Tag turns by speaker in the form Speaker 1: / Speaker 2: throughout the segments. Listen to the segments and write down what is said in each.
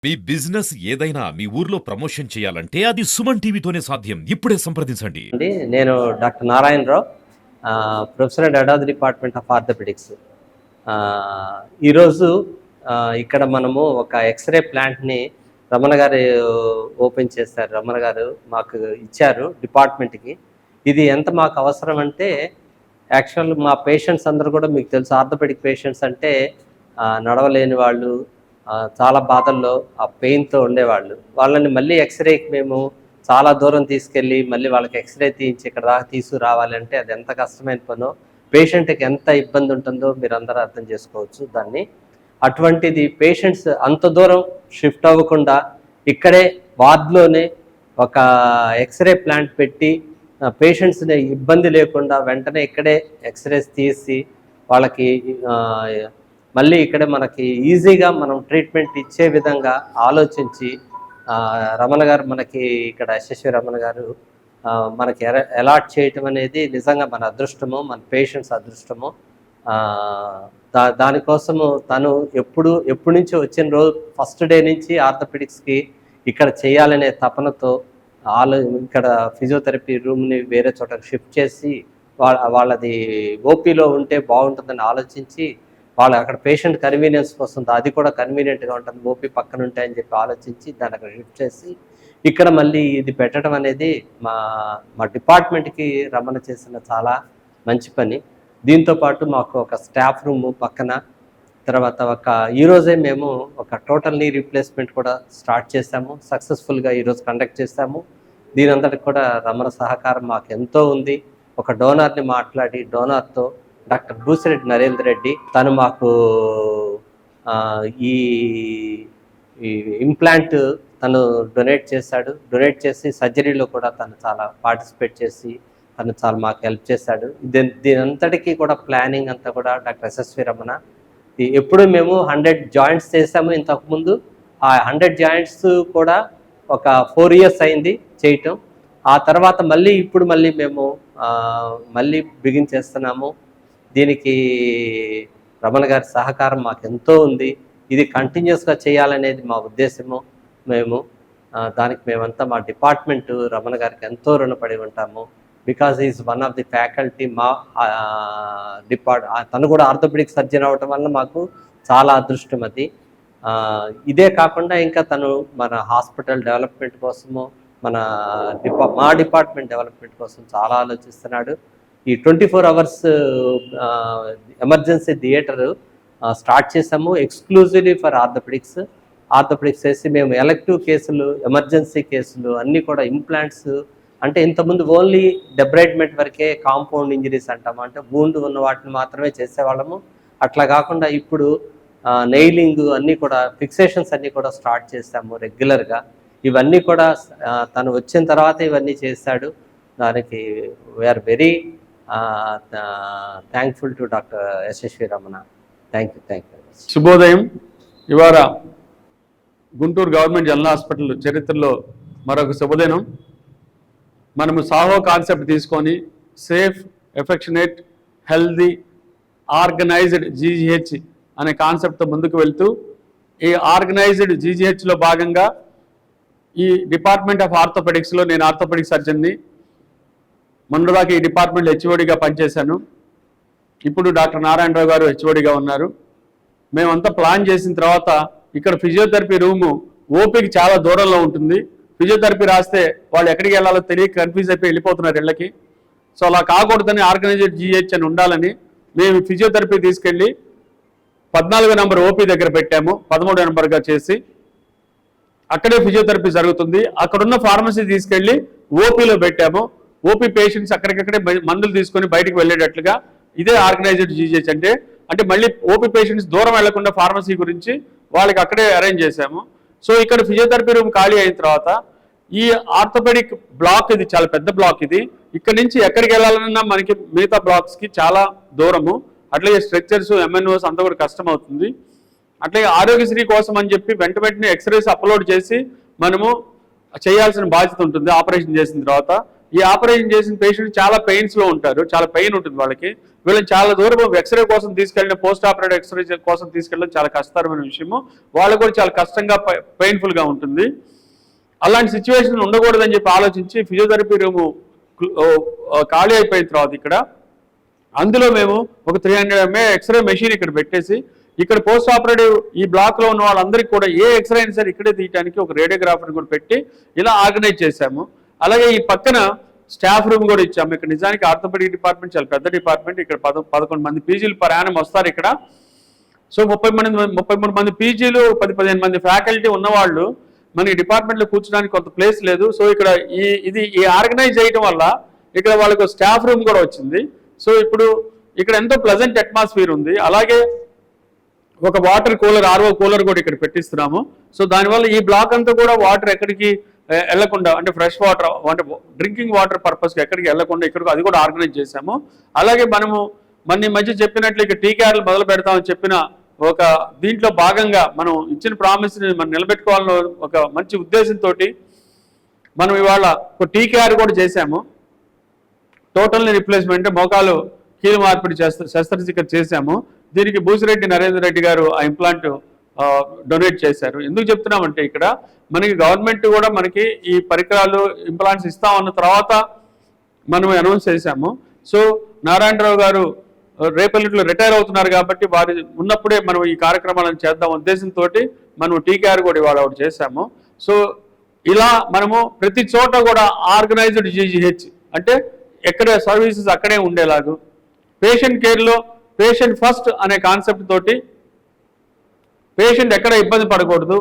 Speaker 1: మీ business ఏదైనా మీ ఊర్లో promotion చేయాలంటే అది సుమన్ టీవీతోనే సాధ్యం. ఇప్పుడే సంప్రదించండి.
Speaker 2: నేను doctor Narayanarao, professor and head of the department of orthopaedics. ఈరోజు ఇక్కడ మనము ఒక ఎక్స్రే ప్లాంట్ని రమణ గారు ఓపెన్ చేశారు. రమణ గారు మాకు ఇచ్చారు డిపార్ట్మెంట్కి. ఇది ఎంత మాకు అవసరం అంటే, యాక్చువల్ మా పేషెంట్స్ అందరూ కూడా మీకు తెలుసు, ఆర్థోపెడిక్ పేషెంట్స్ అంటే నడవలేని వాళ్ళు, చాలా బాధల్లో ఆ పెయిన్తో ఉండేవాళ్ళు. వాళ్ళని మళ్ళీ ఎక్స్రేకి మేము చాలా దూరం తీసుకెళ్ళి మళ్ళీ వాళ్ళకి ఎక్స్రే తీయించి ఇక్కడ దాకా తీసుకురావాలంటే అది ఎంత కష్టమైన పనో, పేషెంట్కి ఎంత ఇబ్బంది ఉంటుందో మీరు అందరూ అర్థం చేసుకోవచ్చు దాన్ని. అటువంటిది పేషెంట్స్ అంత దూరం షిఫ్ట్ అవ్వకుండా ఇక్కడే వార్డ్లోనే ఒక ఎక్స్రే ప్లాంట్ పెట్టి పేషెంట్స్ని ఇబ్బంది లేకుండా వెంటనే ఇక్కడే ఎక్స్రేస్ తీసి వాళ్ళకి మళ్ళీ ఇక్కడే మనకి ఈజీగా మనం ట్రీట్మెంట్ ఇచ్చే విధంగా ఆలోచించి రమణ గారు మనకి ఇక్కడ యశస్వి రమణ గారు మనకి అలాట్ చేయటం అనేది నిజంగా మన అదృష్టము, మన పేషెంట్స్ అదృష్టము. దానికోసము తను ఎప్పటి నుంచి వచ్చిన రోజు ఫస్ట్ డే నుంచి ఆర్థోపెడిక్స్కి ఇక్కడ చేయాలనే తపనతో ఇక్కడ ఫిజియోథెరపీ రూమ్ని వేరే చోటకి షిఫ్ట్ చేసి వాళ్ళది ఓపీలో ఉంటే బాగుంటుందని ఆలోచించి, వాళ్ళు అక్కడ పేషెంట్ కన్వీనియన్స్ కోసం అది కూడా కన్వీనియంట్గా ఉంటుంది ఓపీ పక్కన ఉంటాయని చెప్పి ఆలోచించి దాన్ని అక్కడ షిఫ్ట్ చేసి ఇక్కడ మళ్ళీ ఇది పెట్టడం అనేది మా డిపార్ట్మెంట్కి రమణ చేసిన చాలా మంచి పని. దీంతోపాటు మాకు ఒక స్టాఫ్ రూము పక్కన, తర్వాత ఈరోజే మేము ఒక టోటల్ నీ రీప్లేస్మెంట్ కూడా స్టార్ట్ చేశాము. సక్సెస్ఫుల్గా ఈరోజు కండక్ట్ చేశాము. దీనంతటికి కూడా రమణ సహకారం మాకు ఎంతో ఉంది. ఒక డోనర్ని మాట్లాడి డోనర్తో డాక్టర్ బూసిరెడ్డి నరేంద్ర రెడ్డి తను మాకు ఈ ఇంప్లాంట్ తను డొనేట్ చేశాడు. డొనేట్ చేసి సర్జరీలో కూడా తను చాలా పార్టిసిపేట్ చేసి తను చాలా మాకు హెల్ప్ చేశాడు. దీని అంతటికీ కూడా ప్లానింగ్ అంతా కూడా డాక్టర్ యశస్వి రమణ. ఎప్పుడు మేము 100 జాయింట్స్ చేసాము ఇంతకుముందు. ఆ 100 జాయింట్స్ కూడా ఒక 4 years అయింది చేయటం. ఆ తర్వాత ఇప్పుడు మళ్ళీ మేము మళ్ళీ బిగిన్ చేస్తున్నాము. దీనికి రమణ గారి సహకారం మాకు ఎంతో ఉంది. ఇది కంటిన్యూస్గా చేయాలనేది మా ఉద్దేశము. దానికి మేమంతా మా డిపార్ట్మెంటు రమణ గారికి ఎంతో రుణపడి ఉంటాము. Because is one of the faculty. మా తను కూడా ఆర్థోపెడిక్ సర్జన్ అవ్వటం వల్ల మాకు చాలా అదృష్టం అది. ఇదే కాకుండా ఇంకా తను మన హాస్పిటల్ డెవలప్మెంట్ కోసము, మా డిపార్ట్మెంట్ డెవలప్మెంట్ కోసం చాలా ఆలోచిస్తున్నాడు. ఈ 24 hours ఎమర్జెన్సీ థియేటర్ స్టార్ట్ చేసాము ఎక్స్క్లూజివ్లీ ఫర్ ఆర్థోపెడిక్స్ చేసి మేము ఎలెక్టివ్ కేసులు, ఎమర్జెన్సీ కేసులు అన్నీ కూడా ఇంప్లాంట్స్ అంటే ఇంతకుముందు ఓన్లీ డెబ్రైడ్మెంట్ వరకే, కాంపౌండ్ ఇంజరీస్ అంటాము, అంటే వూండ్ ఉన్న వాటిని మాత్రమే చేసేవాళ్ళము. అట్లా కాకుండా ఇప్పుడు నెయిలింగ్ అన్నీ కూడా, ఫిక్సేషన్స్ అన్నీ కూడా స్టార్ట్ చేసాము రెగ్యులర్గా. ఇవన్నీ కూడా తను వచ్చిన తర్వాత ఇవన్నీ చేశాడు. దానికి we are very thankful to doctor Yashasvi Ramana. Thank you.
Speaker 3: శుభోదయం. ఇవాళ గుంటూరు గవర్నమెంట్ జనరల్ హాస్పిటల్ చరిత్రలో మరొక శుభదినం. మనము సాహో కాన్సెప్ట్ తీసుకొని safe, affectionate, healthy, organised GGH అనే కాన్సెప్ట్తో ముందుకు వెళ్తూ, ఈ ఆర్గనైజ్డ్ జీజీహెచ్లో భాగంగా ఈ డిపార్ట్మెంట్ ఆఫ్ ఆర్థోపెడిక్స్లో నేను ఆర్థోపెడిక్ సర్జన్ని. మొన్నదాకా ఈ డిపార్ట్మెంట్లో హెచ్ఓడిగా పనిచేశాను. ఇప్పుడు డాక్టర్ నారాయణరావు గారు హెచ్ఓడిగా ఉన్నారు. మేమంతా ప్లాన్ చేసిన తర్వాత ఇక్కడ ఫిజియోథెరపీ రూము ఓపీకి చాలా దూరంలో ఉంటుంది. ఫిజియోథెరపీ రాస్తే వాళ్ళు ఎక్కడికి వెళ్ళాలో తెలియక కన్ఫ్యూజ్ అయిపోయి వెళ్ళిపోతున్నారు ఇళ్ళకి. సో అలా కాకూడదని ఆర్గనైజ్డ్ జీహెచ్ అని ఉండాలని మేము ఫిజియోథెరపీ తీసుకెళ్ళి 14వ నెంబర్ ఓపీ దగ్గర పెట్టాము, 13వ నెంబర్గా చేసి అక్కడే ఫిజియోథెరపీ జరుగుతుంది. అక్కడున్న ఫార్మసీ తీసుకెళ్ళి ఓపీలో పెట్టాము. ఓపీ పేషెంట్స్ అక్కడికక్కడే మందులు తీసుకొని బయటకు వెళ్ళేటట్లుగా ఇదే ఆర్గనైజ్డ్ జీజీహెచ్ అంటే మళ్ళీ ఓపీ పేషెంట్స్ దూరం వెళ్లకుండా ఫార్మసీ గురించి వాళ్ళకి అక్కడే అరేంజ్ చేశాము. సో ఇక్కడ ఫిజియోథెరపీ రూమ్ ఖాళీ అయిన తర్వాత ఈ ఆర్థోపెడిక్ బ్లాక్, ఇది చాలా పెద్ద బ్లాక్. ఇది ఇక్కడ నుంచి ఎక్కడికి వెళ్ళాలన్నా మనకి మిగతా బ్లాక్స్కి చాలా దూరము. అట్లాగే స్ట్రక్చర్స్, ఎంఎన్ఓస్ అంతా కూడా కష్టం అవుతుంది. అట్లాగే ఆరోగ్యశ్రీ కోసం అని చెప్పి వెంటనే ఎక్స్రేస్ అప్లోడ్ చేసి మనము చేయాల్సిన బాధ్యత ఉంటుంది ఆపరేషన్ చేసిన తర్వాత. ఈ ఆపరేషన్ చేసిన పేషెంట్ చాలా పెయిన్స్లో ఉంటారు, చాలా పెయిన్ ఉంటుంది వాళ్ళకి. వీళ్ళని చాలా దూరం ఎక్స్రే కోసం తీసుకెళ్ళిన, పోస్ట్ ఆపరేటివ్ ఎక్స్రే కోసం తీసుకెళ్ళడం చాలా కష్టతరమైన విషయము. వాళ్ళకు కూడా చాలా కష్టంగా పెయిన్ఫుల్గా ఉంటుంది. అలాంటి సిచ్యువేషన్ ఉండకూడదని చెప్పి ఆలోచించి ఫిజియోథెరపీ రూము ఖాళీ అయిపోయిన తర్వాత ఇక్కడ అందులో మేము ఒక 300 mA ఎక్స్రే మెషిన్ ఇక్కడ పెట్టేసి, ఇక్కడ పోస్ట్ ఆపరేటివ్ ఈ బ్లాక్లో ఉన్న వాళ్ళందరికీ కూడా ఏ ఎక్స్రే అయినా సరే ఇక్కడే తీయడానికి ఒక రేడియోగ్రాఫర్ని కూడా పెట్టి ఇలా ఆర్గనైజ్ చేశాము. అలాగే ఈ పక్కన స్టాఫ్ రూమ్ కూడా ఇచ్చాము. ఇక్కడ నిజానికి ఆర్థోపెడిక్ డిపార్ట్మెంట్ చాలా పెద్ద డిపార్ట్మెంట్. ఇక్కడ 11 మంది పీజీలు పర్ యానం వస్తారు ఇక్కడ. సో 33 మంది పీజీలు, 10-15 మంది ఫ్యాకల్టీ ఉన్నవాళ్ళు మనకి డిపార్ట్మెంట్లో కూర్చోడానికి కొంత ప్లేస్ లేదు. సో ఇక్కడ ఈ ఆర్గనైజ్ చేయడం వల్ల ఇక్కడ వాళ్ళకు స్టాఫ్ రూమ్ కూడా వచ్చింది. సో ఇప్పుడు ఇక్కడ ఎంతో ప్లెజెంట్ అట్మాస్ఫియర్ ఉంది. అలాగే ఒక వాటర్ కూలర్, ఆర్ఓ కూలర్ కూడా ఇక్కడ పెట్టిస్తున్నాము. సో దానివల్ల ఈ బ్లాక్ అంతా కూడా వాటర్ ఎక్కడికి వెళ్లకుండా, అంటే ఫ్రెష్ వాటర్, అంటే డ్రింకింగ్ వాటర్ పర్పస్కి ఎక్కడికి వెళ్లకుండా ఇక్కడ అది కూడా ఆర్గనైజ్ చేశాము. అలాగే మనము ఈ మధ్య చెప్పినట్లు ఇక టీకేఆర్లు మొదలు పెడతామని చెప్పిన ఒక దీంట్లో భాగంగా మనం ఇచ్చిన ప్రామిస్ని మనం నిలబెట్టుకోవాలని ఒక మంచి ఉద్దేశంతో మనం ఇవాళ ఒక టీకేఆర్ కూడా చేశాము. టోటల్ రిప్లేస్మెంట్, మోకాలు కీలు మార్పిడి శస్త్రచికిత్స చేశాము. దీనికి బూసిరెడ్డి నరేందర్ రెడ్డి గారు ఆ ఇంప్లాంట్ డొనేట్ చేశారు. ఎందుకు చెప్తున్నామంటే ఇక్కడ మనకి గవర్నమెంట్ కూడా మనకి ఈ పరికరాలు, ఇంప్లాంట్స్ ఇస్తామన్న తర్వాత మనం అనౌన్స్ చేశాము. సో నారాయణరావు గారు రేపల్లిలో రిటైర్ అవుతున్నారు కాబట్టి వారి ఉన్నప్పుడే మనం ఈ కార్యక్రమాలను చేద్దాం ఉద్దేశంతో మనం టీకేఆర్ కూడా ఇవాళ ఒకటి చేశాము. సో ఇలా మనము ప్రతి చోట కూడా ఆర్గనైజ్డ్ జీజీహెచ్, అంటే ఎక్కడ సర్వీసెస్ అక్కడే ఉండేలాగా, పేషెంట్ కేర్లో పేషెంట్ ఫస్ట్ అనే కాన్సెప్ట్ తోటి పేషెంట్ ఎక్కడ ఇబ్బంది పడకూడదు,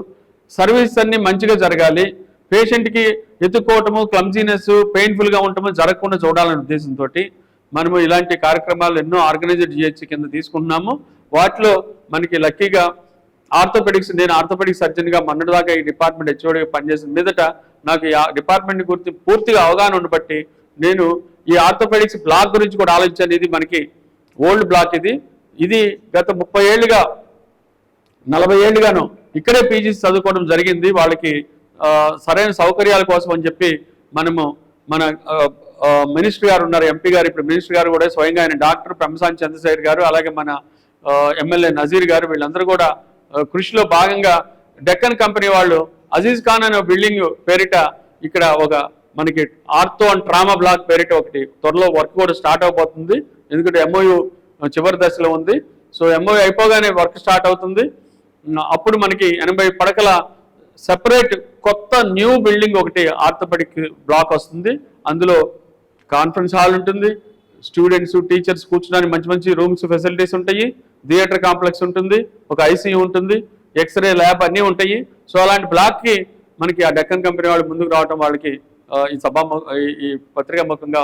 Speaker 3: సర్వీస్ అన్ని మంచిగా జరగాలి, పేషెంట్కి ఎత్తుకోవటము, క్లమ్జీనెస్, పెయిన్ఫుల్గా ఉండటము జరగకుండా చూడాలనే ఉద్దేశంతో మనము ఇలాంటి కార్యక్రమాలు ఎన్నో ఆర్గనైజ్డ్ జిహెచ్ కింద తీసుకుంటున్నాము. వాటిలో మనకి లక్కీగా ఆర్థోపెడిక్స్, నేను ఆర్థోపెడిక్ సర్జన్గా మొన్నటిదాకా ఈ డిపార్ట్మెంట్ హెచ్ఓడిగా పనిచేసిన మీదట నాకు ఈ డిపార్ట్మెంట్ గురించి పూర్తిగా అవగాహన ఉండబట్టి నేను ఈ ఆర్థోపెడిక్స్ బ్లాక్ గురించి కూడా ఆలోచించాను. ఇది మనకి ఓల్డ్ బ్లాక్, ఇది గత 30 ఏళ్ళుగా 40 ఏళ్ళుగాను ఇక్కడే పీజీస్ చదువుకోవడం జరిగింది. వాళ్ళకి సరైన సౌకర్యాల కోసం అని చెప్పి మనము మన మినిస్టర్ గారు ఉన్నారు, ఎంపీ గారు, ఇప్పుడు మినిస్టర్ గారు కూడా స్వయంగా ఆయన డాక్టర్ పెంసాని చంద్రశేఖర్ గారు, అలాగే మన ఎమ్మెల్యే నజీర్ గారు, వీళ్ళందరూ కూడా కృషిలో భాగంగా డెక్కన్ కంపెనీ వాళ్ళు అజీజ్ ఖాన్ అనే బిల్డింగ్ పేరిట ఇక్కడ ఒక మనకి ఆర్థో అండ్ ట్రామా బ్లాక్ పేరిట ఒకటి త్వరలో వర్క్ కూడా స్టార్ట్ అవబోతుంది. ఎందుకంటే ఎంఓయు చివరి దశలో ఉంది. సో ఎంఓయు అయిపోగానే వర్క్ స్టార్ట్ అవుతుంది. అప్పుడు మనకి 80 పడకల సెపరేట్ కొత్త న్యూ బిల్డింగ్ ఒకటి ఆర్థోపెడిక్ బ్లాక్ వస్తుంది. అందులో కాన్ఫరెన్స్ హాల్ ఉంటుంది, స్టూడెంట్స్, టీచర్స్ కూర్చోడానికి మంచి మంచి రూమ్స్, ఫెసిలిటీస్ ఉంటాయి, థియేటర్ కాంప్లెక్స్ ఉంటుంది, ఒక ఐసీయూ ఉంటుంది, ఎక్స్రే ల్యాబ్ అన్నీ ఉంటాయి. సో అలాంటి బ్లాక్కి మనకి ఆ డెక్కన్ కంపెనీ వాళ్ళు ముందుకు రావడం వాళ్ళకి ఈ పత్రికా ముఖంగా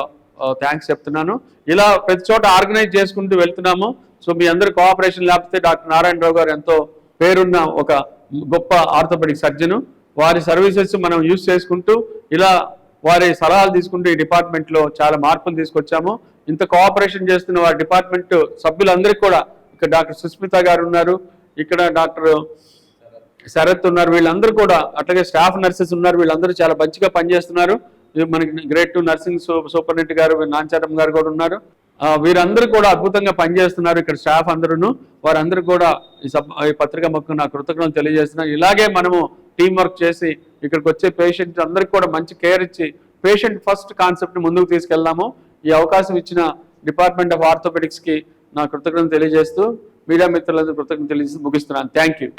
Speaker 3: థ్యాంక్స్ చెప్తున్నాను. ఇలా ప్రతి చోట ఆర్గనైజ్ చేసుకుంటూ వెళ్తున్నాము. సో మీ అందరి కోఆపరేషన్ లేకపోతే డాక్టర్ నారాయణరావు గారు ఎంతో పేరున్న ఒక గొప్ప ఆర్థోపెడిక్ సర్జను, వారి సర్వీసెస్ మనం యూజ్ చేసుకుంటూ ఇలా వారి సలహాలు తీసుకుంటూ ఈ డిపార్ట్మెంట్లో చాలా మార్పులు తీసుకొచ్చాము. ఇంత కోఆపరేషన్ చేస్తున్న వారి డిపార్ట్మెంట్ సభ్యులందరికీ కూడా, ఇక్కడ డాక్టర్ సుస్మిత గారు ఉన్నారు, ఇక్కడ డాక్టర్ శరత్ ఉన్నారు, వీళ్ళందరూ కూడా, అట్లాగే స్టాఫ్ నర్సెస్ ఉన్నారు, వీళ్ళందరూ చాలా మంచిగా పనిచేస్తున్నారు. మనకి గ్రేడ్ 2 నర్సింగ్ సూపరింటెండెంట్ గారు నాంచారం గారు కూడా ఉన్నారు. వీరందరూ కూడా అద్భుతంగా పనిచేస్తున్నారు. ఇక్కడ స్టాఫ్ అందరూ, వారందరూ కూడా ఈ పత్రికా ముఖం నా కృతజ్ఞతలు తెలియజేస్తున్నారు. ఇలాగే మనము టీం వర్క్ చేసి ఇక్కడికి వచ్చే పేషెంట్స్ అందరికీ కూడా మంచి కేర్ ఇచ్చి పేషెంట్ ఫస్ట్ కాన్సెప్ట్ని ముందుకు తీసుకెళ్దాము. ఈ అవకాశం ఇచ్చిన డిపార్ట్మెంట్ ఆఫ్ ఆర్థోపెడిక్స్కి నా కృతజ్ఞతలు తెలియజేస్తూ మీడియా మిత్రులందరూ కృతజ్ఞతలు తెలియజేస్తూ ముగిస్తున్నాను. Thank you.